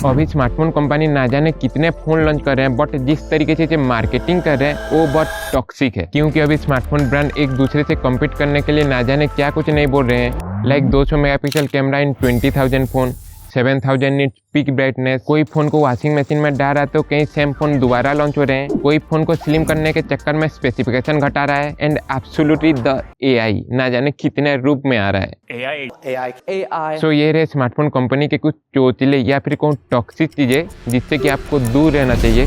अभी smartphone company ना जाने कितने फोन लॉन्च कर रहे हैं, बट जिस तरीके से मार्केटिंग कर रहे हैं वो बहुत टॉक्सिक है। क्योंकि अभी स्मार्टफोन ब्रांड एक दूसरे से कम्पीट करने के लिए ना जाने क्या कुछ नहीं बोल रहे हैं। Like 200 megapixel camera in 20,000 phone, 7000 nit peak brightness. कोई फोन को वॉशिंग मशीन में डाल रहा है तो कई सेम फोन दोबारा लॉन्च हो रहे हैं। कोई फोन को स्लिम करने के चक्कर में स्पेसिफिकेशन घटा रहा है। एंड एब्सोल्युटली द एआई ना जाने कितने रूप में आ रहा है। एआई सो ये रहे स्मार्टफोन कंपनी के कुछ चोचले या फिर कोई टॉक्सिक चीजें जिससे कि आपको दूर रहना चाहिए।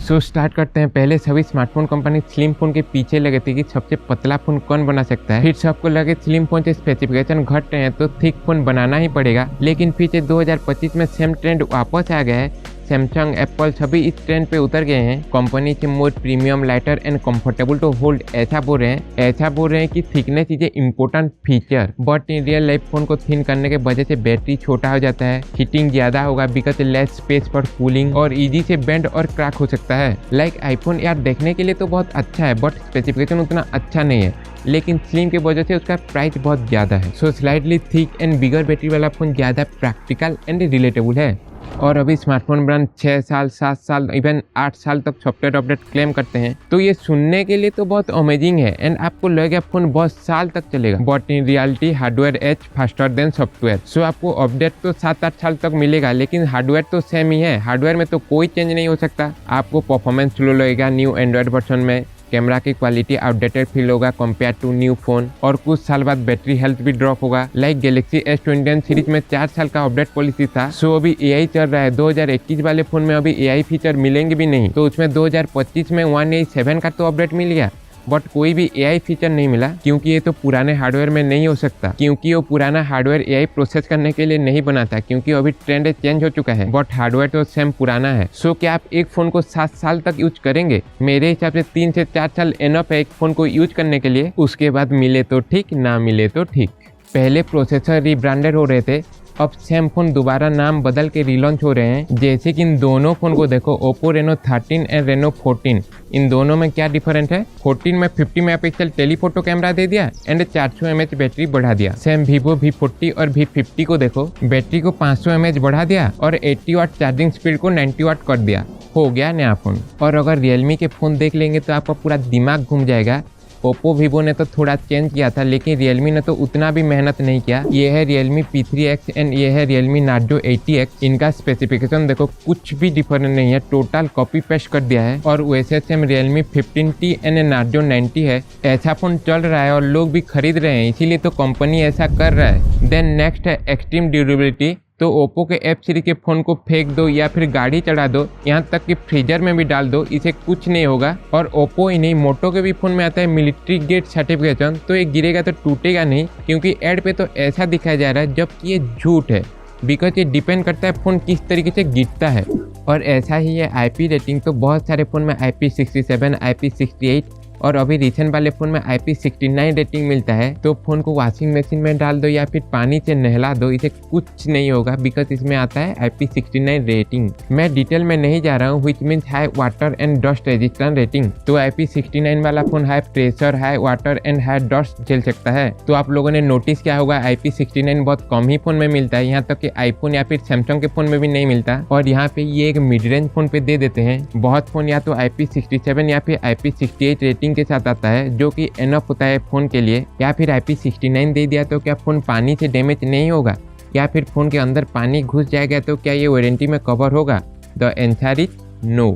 सो स्टार्ट करते हैं। पहले सभी स्मार्टफोन कंपनी स्लिम फोन के पीछे लगे थे कि सबसे पतला फोन कौन बना सकता है। फिर सबको लगे स्लिम फोन से स्पेसिफिकेशन घट रहे हैं तो थिक फोन बनाना ही पड़ेगा। लेकिन फिर से 2025 में सेम ट्रेंड वापस आ गया है। सैमसंग, एप्पल सभी इस ट्रेंड पे उतर गए हैं। कंपनी से more premium, lighter and comfortable to hold ऐसा बोल रहे हैं कि thickness is a important feature, but in real life phone को थिन करने के वजह से बैटरी छोटा हो जाता है, हीटिंग ज्यादा होगा because less space for cooling, और इजी से बेंड और क्रैक हो सकता है। लाइक आईफोन यार देखने के लिए तो बहुत अच्छा है बट स्पेसिफिकेशन उतना अच्छा नहीं है, लेकिन स्लिम की वजह से उसका प्राइस बहुत ज्यादा है। So slightly thick and bigger battery वाला फोन ज्यादा प्रैक्टिकल एंड रिलेटेबल है। और अभी स्मार्टफोन ब्रांड 6 साल, 7 साल, इवन 8 साल तक सॉफ्टवेयर अपडेट क्लेम करते हैं, तो ये सुनने के लिए तो बहुत अमेजिंग है एंड आपको लगेगा फोन बहुत साल तक चलेगा, but in reality hardware age faster than software. So आपको अपडेट तो 7-8 साल तक मिलेगा, लेकिन हार्डवेयर तो सेम ही है। हार्डवेयर में तो कोई चेंज नहीं हो सकता। आपको परफॉर्मेंस स्लो लगेगा न्यू एंड्रॉइड वर्जन में, कैमरा की क्वालिटी आउटडेटेड फील होगा कंपेयर टू न्यू फोन, और कुछ साल बाद बैटरी हेल्थ भी ड्रॉप होगा। लाइक गैलेक्सी S21 सीरीज में 4 साल का अपडेट पॉलिसी था। सो अभी एआई चल रहा है। 2021 वाले फोन में अभी एआई फीचर मिलेंगे भी नहीं, तो उसमें 2025 में 187 का तो अपडेट मिल गया, बट कोई भी एआई फीचर नहीं मिला, क्योंकि ये तो पुराने हार्डवेयर में नहीं हो सकता, क्योंकि वो पुराना हार्डवेयर एआई प्रोसेस करने के लिए नहीं बना था, क्योंकि अभी ट्रेंड चेंज हो चुका है, बट हार्डवेयर तो सेम पुराना है। सो क्या आप एक फोन को 7 साल तक यूज करेंगे? मेरे हिसाब से 3 से 4 साल एनफ है एक फोन को यूज करने के लिए। उसके बाद मिले तो ठीक, ना मिले तो ठीक। पहले प्रोसेसर रिब्रांडेड हो रहे थे, अब सेम फोन दोबारा नाम बदल के रिलॉन्च हो रहे हैं। जैसे कि इन दोनों फोन को देखो, ओप्पो रेनो 13 एंड रेनो 14, इन दोनों में क्या डिफरेंट है? 14 में 50 मेगापिक्सल टेलीफोटो कैमरा दे दिया एंड 400 mAh बैटरी बढ़ा दिया। सेम वीवो V40 और V50 को देखो, बैटरी को 500 mAh बढ़ा दिया और 80 वाट चार्जिंग स्पीड को 90 वाट कर दिया। हो गया नया फोन। और अगर रियलमी के फोन देख लेंगे तो आपका पूरा दिमाग घूम जाएगा। ओप्पो, वीवो ने तो थोड़ा चेंज किया था, लेकिन रियलमी ने तो उतना भी मेहनत नहीं किया। ये है रियलमी P3X एंड ये है रियलमी नार्जो 80X। इनका स्पेसिफिकेशन देखो, कुछ भी डिफरेंट नहीं है, टोटल कॉपी पेस्ट कर दिया है। और वैसे same Realme 15T and Narzo 90 है। ऐसा फोन चल रहा है और लोग भी खरीद रहे हैं, इसीलिए तो कंपनी ऐसा कर रहा है। देन नेक्स्ट है एक्सट्रीम ड्यूरेबिलिटी। तो ओप्पो के F सीरीज के फोन को फेंक दो या फिर गाड़ी चढ़ा दो, यहाँ तक कि फ्रीजर में भी डाल दो, इसे कुछ नहीं होगा। और ओप्पो ही नहीं, मोटो के भी फोन में आता है मिलिट्री ग्रेड सर्टिफिकेशन, तो ये गिरेगा तो टूटेगा नहीं, क्योंकि एड पे तो ऐसा दिखाया जा रहा है जबकि ये झूठ है, बिकॉज ये डिपेंड करता है फोन किस तरीके से गिरता है। और ऐसा ही है IP रेटिंग, तो बहुत सारे फोन में IP67, IP68 और अभी रिसेंट वाले फोन में IP69 रेटिंग मिलता है। तो फोन को वॉशिंग मशीन में डाल दो या फिर पानी से नहला दो, इसे कुछ नहीं होगा, बिकॉज इसमें आता है IP69 रेटिंग। मैं डिटेल में नहीं जा रहा हूँ, which means high water and dust resistance rating. तो IP69 वाला phone high pressure, high water and high dust झेल सकता है। तो आप लोगों ने नोटिस किया होगा IP69 बहुत कम ही फोन में मिलता है, यहाँ तक कि आईफोन या फिर सैमसंग के फोन में भी नहीं मिलता। और यहाँ पे ये एक मिड रेंज फोन पे दे देते हैं। बहुत फोन या तो IP67 या फिर IP68 रेटिंग के साथ आता है, जो कि एनफ होता है फोन के लिए। या फिर IP69 दे दिया तो क्या फोन पानी से डैमेज नहीं होगा? या फिर फोन के अंदर पानी घुस जाएगा तो क्या ये वारंटी में कवर होगा? The answer is no.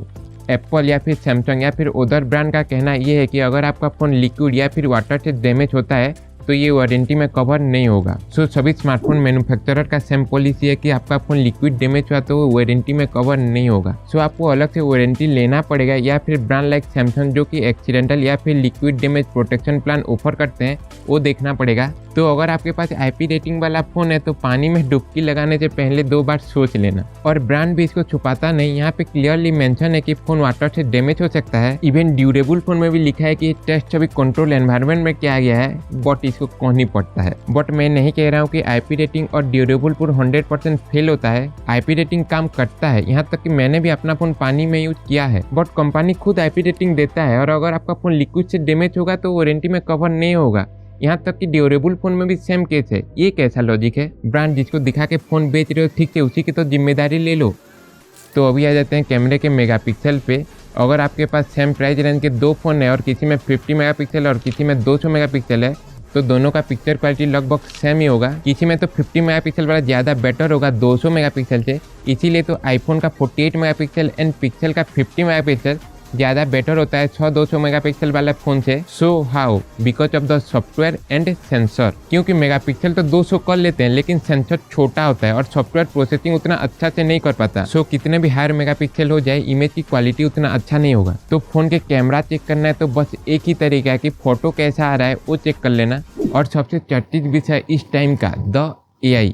Apple या फिर सैमसंग या फिर अदर ब्रांड का कहना ये है कि अगर आपका फोन लिक्विड या फिर वाटर से डैमेज होता है तो ये वारंटी में कवर नहीं होगा। सो सभी स्मार्टफोन मैन्युफैक्चरर का सेम पॉलिसी है कि आपका फोन लिक्विड डैमेज हुआ तो वो वारंटी में कवर नहीं होगा। सो आपको अलग से वारंटी लेना पड़ेगा, या फिर ब्रांड लाइक सैमसंग जो कि एक्सीडेंटल या फिर liquid damage protection plan offer करते हैं वो देखना पड़ेगा। तो अगर आपके पास IP रेटिंग वाला फोन है तो पानी में डुबकी लगाने से पहले 2 बार सोच लेना। और ब्रांड भी इसको छुपाता नहीं, यहाँ पे क्लियरली मेंशन है कि फोन वाटर से डैमेज हो सकता है। इवन ड्यूरेबल फोन में भी लिखा है कि टेस्ट अभी कंट्रोल एनवायरनमेंट में किया गया है, बट इसको कौन ही पड़ता है। बट मैं नहीं कह रहा हूँ कि IP रेटिंग और ड्यूरेबल फोन 100% फेल होता है। IP रेटिंग काम करता है, यहाँ तक कि मैंने भी अपना फोन पानी में यूज किया है, बट कंपनी खुद IP रेटिंग देता है। और अगर आपका फोन लिक्विड से डैमेज होगा तो वारंटी में कवर नहीं होगा। यहाँ तक कि ड्यूरेबल फोन में भी सेम केस है। ये कैसा लॉजिक है? ब्रांड जिसको दिखा के फोन बेच रहे हो ठीक है, उसी की तो जिम्मेदारी ले लो। तो अभी आ जाते हैं कैमरे के मेगापिक्सल पे। अगर आपके पास सेम प्राइस रेंज के दो फ़ोन है और किसी में 50 मेगापिक्सल और किसी में 200 मेगापिक्सल है, तो दोनों का पिक्चर क्वालिटी लगभग सेम ही होगा। किसी में तो 50 मेगापिक्सल वाला ज़्यादा बेटर होगा 200 मेगापिक्सल से, इसीलिए तो आईफोन का 48 मेगापिक्सल एंड पिक्सल का 50 मेगापिक्सल ज़्यादा बेटर होता है 100-200 मेगापिक्सल वाला फ़ोन से। So how? Because of the software and sensor. क्योंकि मेगापिक्सल तो 200 कर लेते हैं लेकिन सेंसर छोटा होता है और सॉफ्टवेयर प्रोसेसिंग उतना अच्छा से नहीं कर पाता। सो कितने भी हायर मेगापिक्सल हो जाए, इमेज की क्वालिटी उतना अच्छा नहीं होगा। तो फ़ोन के कैमरा चेक करना है तो बस एक ही तरीका है कि फ़ोटो कैसा आ रहा है वो चेक कर लेना। और सबसे चर्चित विषय इस टाइम का द AI।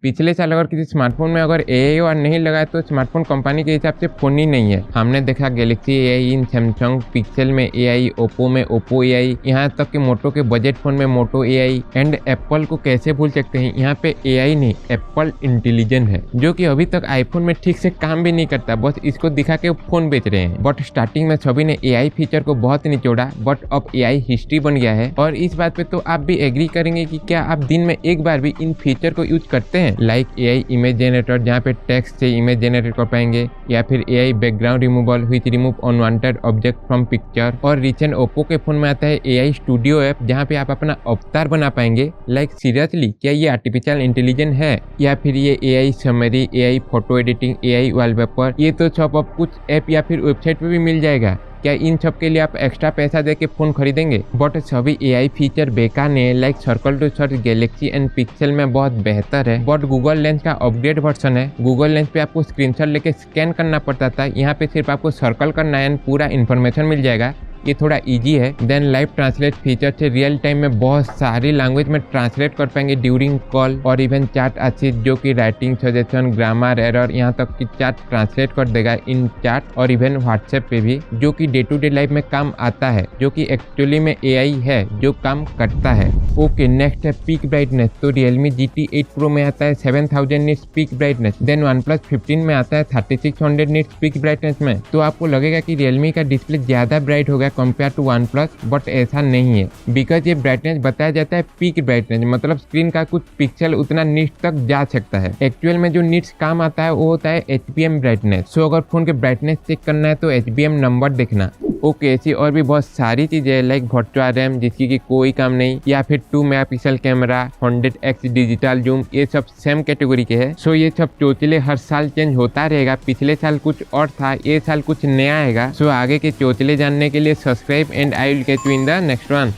पिछले साल अगर किसी स्मार्टफोन में अगर AI और नहीं लगा तो स्मार्टफोन कंपनी के हिसाब से फ़ोन ही नहीं है। हमने देखा गैलेक्सी AI इन सैमसंग, पिक्सल में AI, ओप्पो में ओप्पो AI, यहाँ तक कि मोटो के बजट फ़ोन में मोटो AI। एंड एप्पल को कैसे भूल सकते हैं, यहाँ पे AI नहीं एप्पल इंटेलिजेंट है, जो कि अभी तक आईफोन में ठीक से काम भी नहीं करता, बस इसको दिखा के फ़ोन बेच रहे हैं। बट स्टार्टिंग में सभी ने AI फीचर को बहुत निचोड़ा, बट अब AI हिस्ट्री बन गया है। और इस बात पे तो आप भी एग्री करेंगे कि क्या आप दिन में एक बार भी इन फीचर को यूज करते हैं, लाइक AI इमेज जनरेटर जहाँ पे टेक्स्ट से इमेज जनरेट कर पाएंगे, या फिर AI background removal which remove unwanted object from picture. और रिसेंट ओप्पो के फोन में आता है AI स्टूडियो ऐप जहाँ पे आप अपना अवतार बना पाएंगे। लाइक सीरियसली क्या ये आर्टिफिशियल इंटेलिजेंस है, या फिर ये AI summary, AI photo editing, AI wallpaper, ये तो सब अब कुछ ऐप या फिर वेबसाइट पे भी मिल जाएगा। क्या इन सब के लिए आप एक्स्ट्रा पैसा दे के फ़ोन खरीदेंगे? बट सभी AI फीचर बेकार नहीं है। Like circle to search Galaxy and Pixel में बहुत बेहतर है, बट गूगल लेंस का अपग्रेड वर्जन है। गूगल लेंस पे आपको स्क्रीनशॉट लेके स्कैन करना पड़ता था, यहाँ पे सिर्फ आपको सर्कल करना है एंड पूरा इन्फॉर्मेशन मिल जाएगा। ये थोड़ा इजी है। देन लाइव ट्रांसलेट फीचर से रियल टाइम में बहुत सारी लैंग्वेज में ट्रांसलेट कर पाएंगे ड्यूरिंग कॉल। और इवन चैट असिस्ट जो कि राइटिंग सजेशन, ग्रामर एरर, यहाँ तक कि चैट ट्रांसलेट कर देगा इन चैट। और इवन व्हाट्सएप पे भी, जो कि डे टू डे लाइफ में काम आता है, जो कि एक्चुअली में AI है जो काम करता है। ओके, नेक्स्ट है पीक ब्राइटनेस। तो Realme GT 8 Pro में आता है 7000 nits peak brightness. Then OnePlus 15 में आता है 3600 निट्स पीक ब्राइटनेस में। तो आपको लगेगा कि Realme का डिस्प्ले ज़्यादा ब्राइट होगा कंपेयर टू OnePlus, बट ऐसा नहीं है। बिकॉज ये ब्राइटनेस बताया जाता है पीक ब्राइटनेस, मतलब स्क्रीन का कुछ पिक्सल उतना नीट तक जा सकता है। एक्चुअल में जो नीट्स काम आता है वो होता है HBM ब्राइटनेस। सो अगर फोन के ब्राइटनेस चेक करना है तो HBM नंबर देखना। ओके, ऐसी और भी बहुत सारी चीज़ें हैं लाइक वर्चुअल रैम जिसकी कि कोई काम नहीं, या फिर 2 megapixel camera, 100x digital zoom, ये सब सेम कैटेगरी के हैं। सो ये सब चोचले हर साल चेंज होता रहेगा। पिछले साल कुछ और था, ये साल कुछ नया आएगा। सो आगे के चोचले जानने के लिए subscribe and I will catch you in the next one.